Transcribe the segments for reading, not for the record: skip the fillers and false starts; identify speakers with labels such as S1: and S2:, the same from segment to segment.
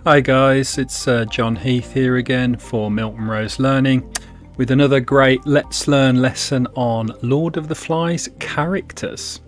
S1: Hi guys, it's John Heath here again for Milton Rose Learning with another great Let's Learn lesson on Lord of the Flies characters.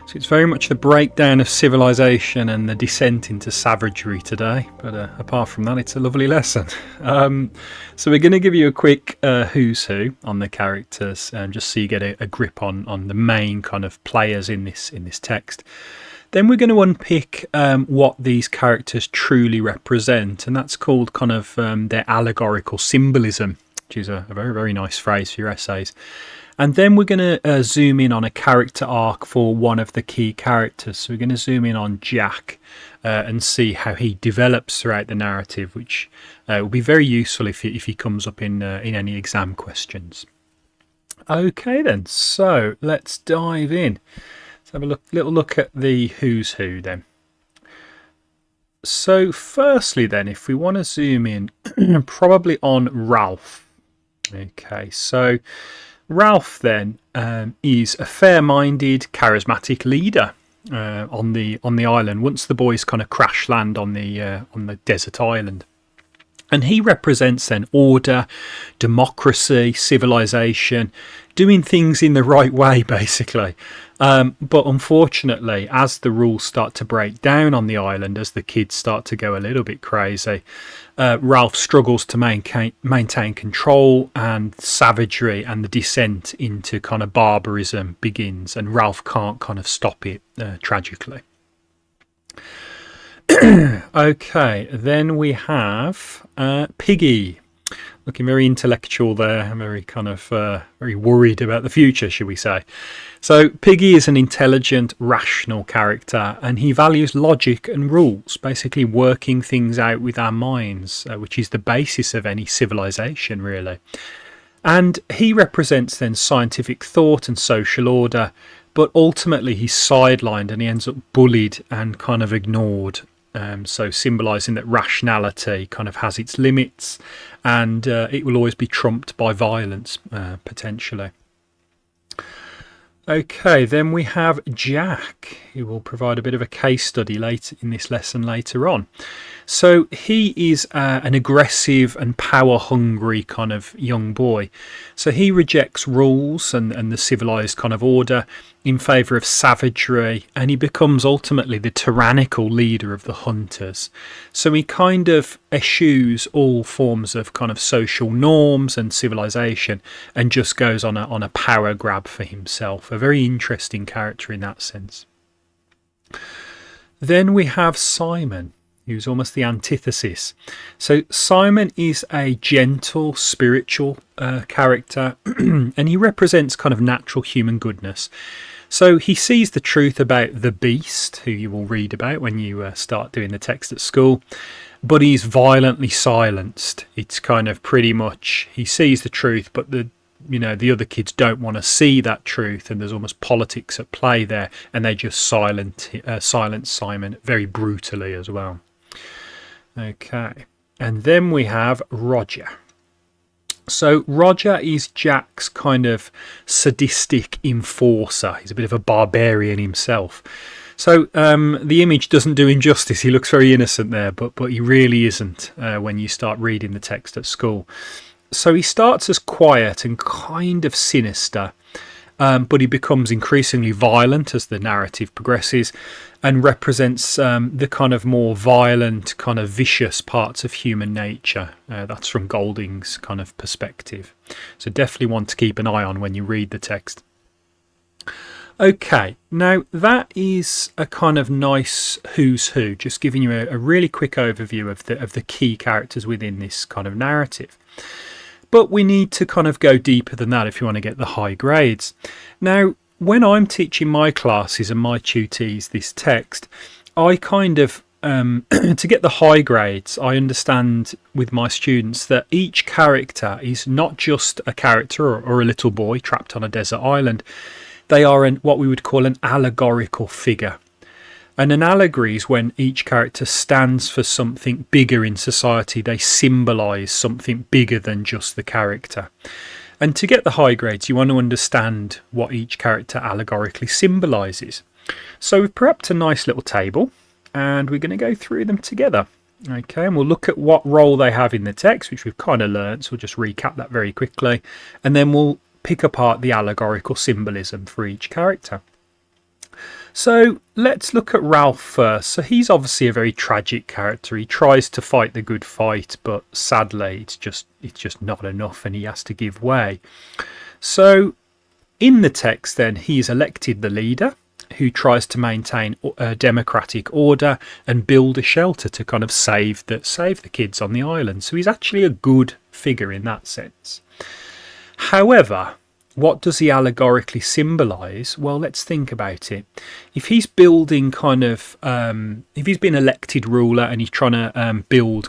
S1: So it's very much the breakdown of civilization and the descent into savagery today, but apart from that it's a lovely lesson. So we're going to give you a quick who's who on the characters, just so you get a grip on the main kind of players in this text. Then we're going to unpick what these characters truly represent, and that's called kind of their allegorical symbolism, which is a very, very nice phrase for your essays. And then we're going to zoom in on a character arc for one of the key characters. So we're going to zoom in on Jack and see how he develops throughout the narrative, which will be very useful if he comes up in any exam questions. Okay then, so let's dive in. Let's have a little look at the who's who then. So firstly then, if we want to zoom in probably on Ralph. Okay, so Ralph then is a fair-minded, charismatic leader on the island once the boys kind of crash land on the desert island. And he represents then order, democracy, civilization, doing things in the right way, basically. But unfortunately, as the rules start to break down on the island, as the kids start to go a little bit crazy, Ralph struggles to maintain control, and savagery and the descent into kind of barbarism begins, and Ralph can't kind of stop it, tragically. Okay, then we have Piggy, looking very intellectual there, very kind of very worried about the future, should we say. So Piggy is an intelligent, rational character, and he values logic and rules, basically working things out with our minds, which is the basis of any civilization, really. And he represents then scientific thought and social order, but ultimately he's sidelined and he ends up bullied and kind of ignored. So symbolising that rationality kind of has its limits, and it will always be trumped by violence, potentially. Okay, then we have Jack, who will provide a bit of a case study later in this lesson later on. So he is an aggressive and power-hungry kind of young boy. So he rejects rules and the civilised kind of order in favour of savagery, and he becomes ultimately the tyrannical leader of the hunters. So he kind of eschews all forms of kind of social norms and civilization and just goes on a power grab for himself. A very interesting character in that sense. Then we have Simon, who's almost the antithesis. So Simon is a gentle, spiritual character, and he represents kind of natural human goodness. So he sees the truth about the beast, who you will read about when you start doing the text at school, but he's violently silenced. It's kind of pretty much, he sees the truth, but the other kids don't want to see that truth, and there's almost politics at play there, and they just silence Simon very brutally as well. Okay, and then we have Roger. So Roger is Jack's kind of sadistic enforcer. He's a bit of a barbarian himself. So the image doesn't do him justice. He looks very innocent there, but he really isn't when you start reading the text at school. So he starts as quiet and kind of sinister, but he becomes increasingly violent as the narrative progresses, and represents the kind of more violent, kind of vicious parts of human nature. That's from Golding's kind of perspective. So definitely want to keep an eye on when you read the text. Okay, now that is a kind of nice who's who, just giving you a really quick overview of the key characters within this kind of narrative. But we need to kind of go deeper than that if you want to get the high grades. Now, when I'm teaching my classes and my tutees this text, I kind of, to get the high grades, I understand with my students that each character is not just a character or a little boy trapped on a desert island. They are what we would call an allegorical figure. And an allegory is when each character stands for something bigger in society. They symbolise something bigger than just the character. And to get the high grades, you want to understand what each character allegorically symbolises. So we've prepped a nice little table, and we're going to go through them together. Okay, and we'll look at what role they have in the text, which we've kind of learned, so we'll just recap that very quickly, and then we'll pick apart the allegorical symbolism for each character. So let's look at Ralph first. So he's obviously a very tragic character. He tries to fight the good fight, but sadly it's just not enough, and he has to give way. So in the text then, he's elected the leader who tries to maintain a democratic order and build a shelter to kind of save the kids on the island. So he's actually a good figure in that sense. However, what does he allegorically symbolise? Well, let's think about it. If he's building if he's been elected ruler and he's trying to build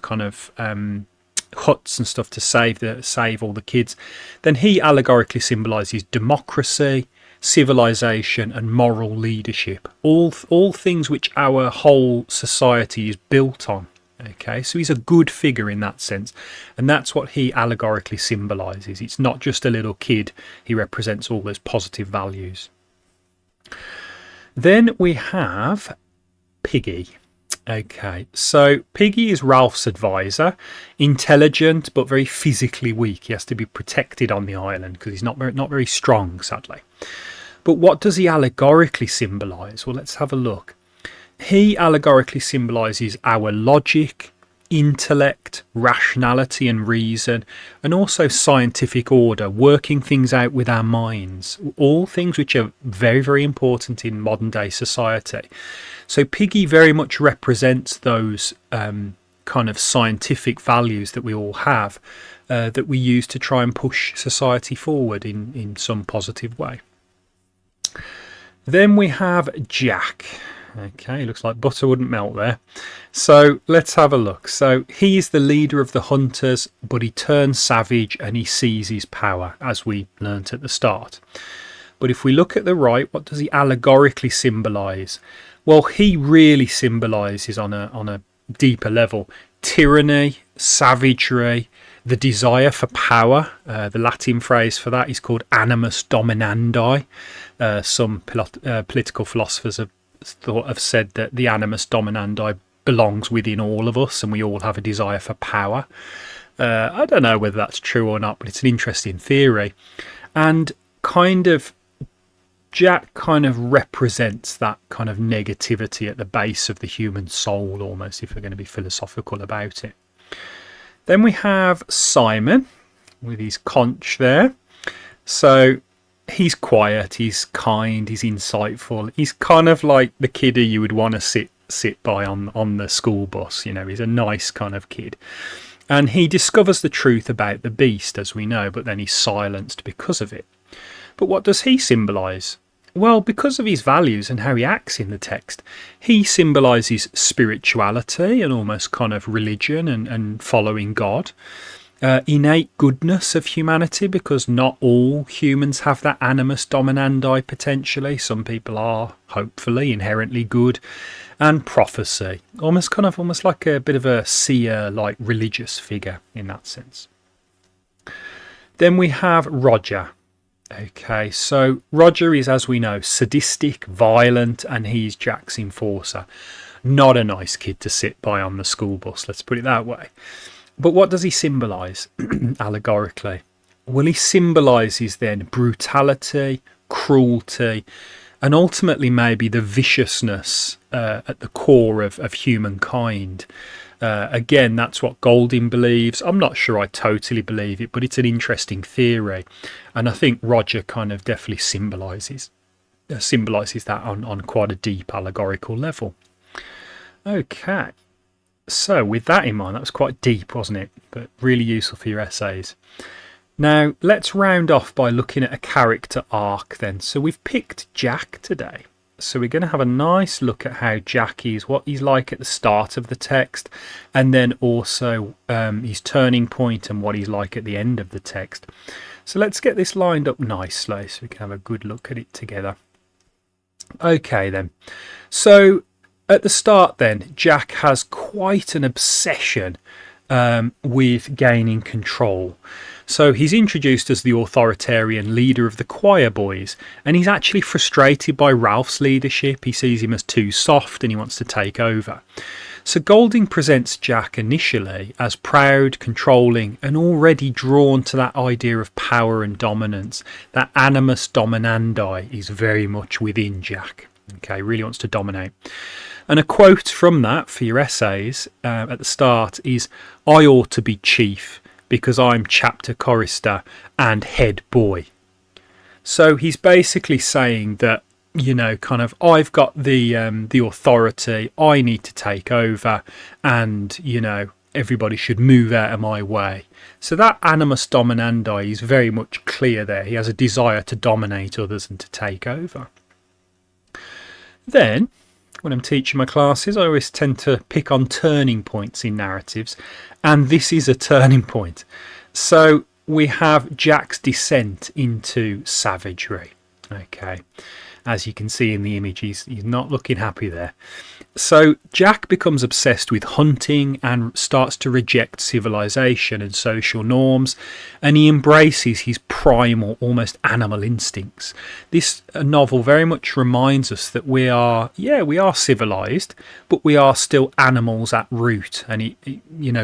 S1: huts and stuff to save all the kids, then he allegorically symbolises democracy, civilization, and moral leadership. All things which our whole society is built on. Okay, so he's a good figure in that sense, and that's what he allegorically symbolises. It's not just a little kid, he represents all those positive values. Then we have Piggy. Okay, so Piggy is Ralph's advisor, intelligent but very physically weak. He has to be protected on the island because he's not very strong, sadly. But what does he allegorically symbolise? Well, let's have a look. He allegorically symbolises our logic, intellect, rationality and reason, and also scientific order, working things out with our minds, all things which are very, very important in modern day society. So Piggy very much represents those kind of scientific values that we all have, that we use to try and push society forward in some positive way. Then we have Jack. Okay, looks like butter wouldn't melt there. So let's have a look. So he's the leader of the hunters, but he turns savage and he seizes power, as we learnt at the start. But if we look at the right, what does he allegorically symbolise? Well, he really symbolises on a deeper level tyranny, savagery, the desire for power. The Latin phrase for that is called animus dominandi. Some political philosophers have said that the animus dominandi belongs within all of us and we all have a desire for power. I don't know whether that's true or not, but it's an interesting theory. And Jack kind of represents that kind of negativity at the base of the human soul, almost, if we're going to be philosophical about it. Then we have Simon with his conch there. So he's quiet, he's kind, he's insightful. He's kind of like the kid who you would want to sit by on the school bus. You know, he's a nice kind of kid. And he discovers the truth about the beast, as we know, but then he's silenced because of it. But what does he symbolise? Well, because of his values and how he acts in the text, he symbolises spirituality and almost kind of religion and following God. Innate goodness of humanity, because not all humans have that animus dominandi potentially. Some people are hopefully inherently good. And prophecy, almost like a bit of a seer, like religious figure in that sense. Then we have Roger. Okay, so Roger is, as we know, sadistic, violent, and he's Jack's enforcer. Not a nice kid to sit by on the school bus, let's put it that way. But what does he symbolise allegorically? Well, he symbolises then brutality, cruelty, and ultimately maybe the viciousness at the core of humankind. Again, that's what Golding believes. I'm not sure I totally believe it, but it's an interesting theory. And I think Roger kind of definitely symbolises that on quite a deep allegorical level. Okay. So with that in mind, that was quite deep, wasn't it? But really useful for your essays. Now, let's round off by looking at a character arc then. So we've picked Jack today. So we're going to have a nice look at how Jack is, what he's like at the start of the text, and then also his turning point and what he's like at the end of the text. So let's get this lined up nicely so we can have a good look at it together. Okay then. So at the start then, Jack has quite an obsession with gaining control. So he's introduced as the authoritarian leader of the choir boys, and he's actually frustrated by Ralph's leadership. He sees him as too soft and he wants to take over. So Golding presents Jack initially as proud, controlling, and already drawn to that idea of power and dominance. That animus dominandi is very much within Jack. Okay, really wants to dominate. And a quote from that for your essays at the start is, "I ought to be chief because I'm chapter chorister and head boy." So he's basically saying that, you know, kind of, I've got the authority, I need to take over, and, you know, everybody should move out of my way. So that animus dominandi is very much clear there. He has a desire to dominate others and to take over. Then, when I'm teaching my classes, I always tend to pick on turning points in narratives, and this is a turning point. So we have Jack's descent into savagery. Okay, as you can see in the image, he's not looking happy there. So Jack becomes obsessed with hunting and starts to reject civilization and social norms, and he embraces his primal, almost animal instincts. This novel very much reminds us that we are civilized, but we are still animals at root, and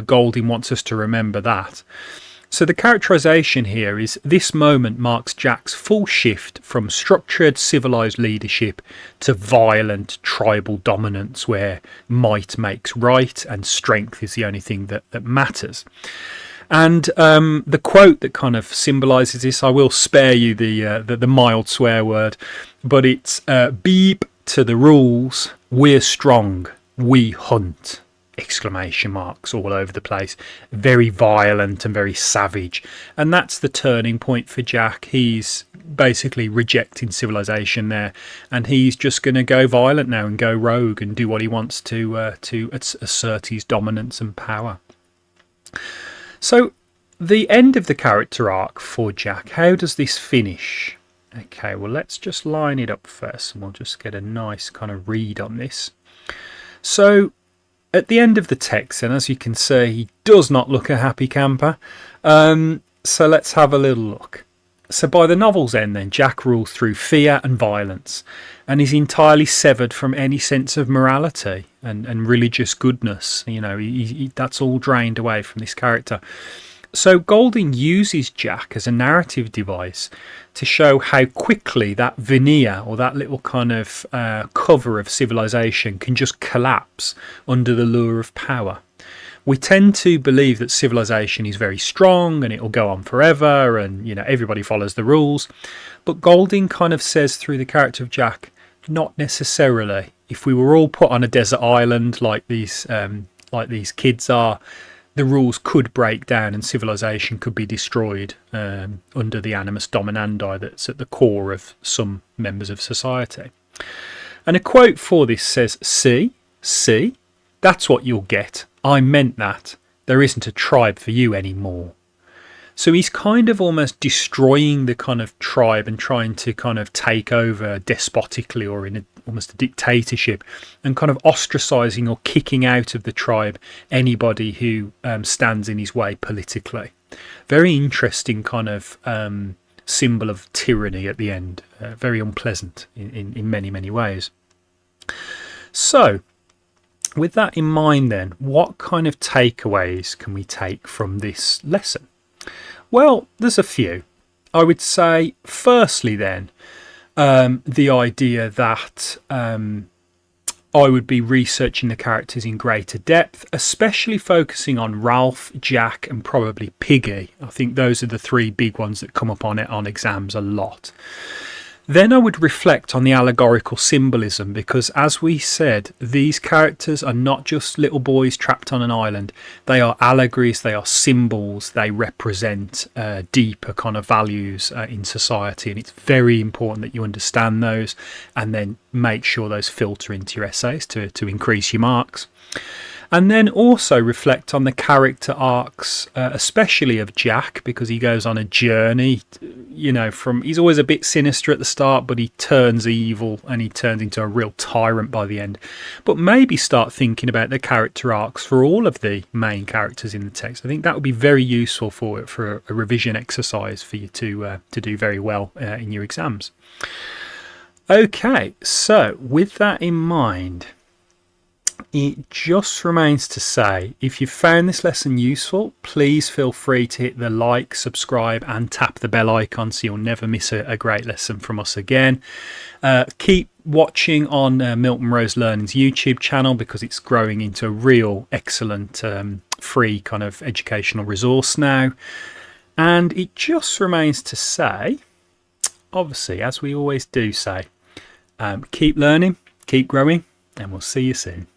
S1: Golding wants us to remember that. So the characterization here is, this moment marks Jack's full shift from structured civilized leadership to violent tribal dominance, where might makes right and strength is the only thing that matters. And the quote that kind of symbolizes this, I will spare you the mild swear word, but it's "beep to the rules, we're strong, we hunt." Exclamation marks all over the place. Very violent and very savage, and that's the turning point for Jack. He's basically rejecting civilization there, and he's just going to go violent now and go rogue and do what he wants to assert his dominance and power. So the end of the character arc for Jack, how does this finish? Okay, well, let's just line it up first and we'll just get a nice kind of read on this. So at the end of the text, and as you can see, he does not look a happy camper. So let's have a little look. So by the novel's end then, Jack rules through fear and violence, and is entirely severed from any sense of morality and religious goodness. You know, that's all drained away from this character. So Golding uses Jack as a narrative device to show how quickly that veneer, or that little kind of cover of civilization, can just collapse under the lure of power. We tend to believe that civilization is very strong and it will go on forever, and everybody follows the rules. But Golding kind of says through the character of Jack, not necessarily. If we were all put on a desert island like these kids are, the rules could break down and civilization could be destroyed under the animus dominandi that's at the core of some members of society. And a quote for this says, see, that's what you'll get. I meant that. There isn't a tribe for you anymore. So he's kind of almost destroying the kind of tribe and trying to kind of take over despotically, or in almost a dictatorship, and kind of ostracizing or kicking out of the tribe anybody who stands in his way politically. Very interesting kind of symbol of tyranny at the end. Very unpleasant in many, many ways. So with that in mind then, what kind of takeaways can we take from this lesson? Well, there's a few. I would say, firstly then, the idea that I would be researching the characters in greater depth, especially focusing on Ralph, Jack, and probably Piggy. I think those are the three big ones that come up on exams a lot. Then I would reflect on the allegorical symbolism, because as we said, these characters are not just little boys trapped on an island. They are allegories, they are symbols, they represent deeper kind of values in society, and it's very important that you understand those and then make sure those filter into your essays to increase your marks. And then also reflect on the character arcs, especially of Jack, because he goes on a journey, he's always a bit sinister at the start, but he turns evil and he turns into a real tyrant by the end. But maybe start thinking about the character arcs for all of the main characters in the text. I think that would be very useful for a revision exercise for you to do very well in your exams. Okay, so with that in mind, it just remains to say, if you found this lesson useful, please feel free to hit the like, subscribe and tap the bell icon so you'll never miss a great lesson from us again. Keep watching on Milton Rose Learning's YouTube channel, because it's growing into a real excellent free kind of educational resource now. And it just remains to say, obviously, as we always do say, keep learning, keep growing, and we'll see you soon.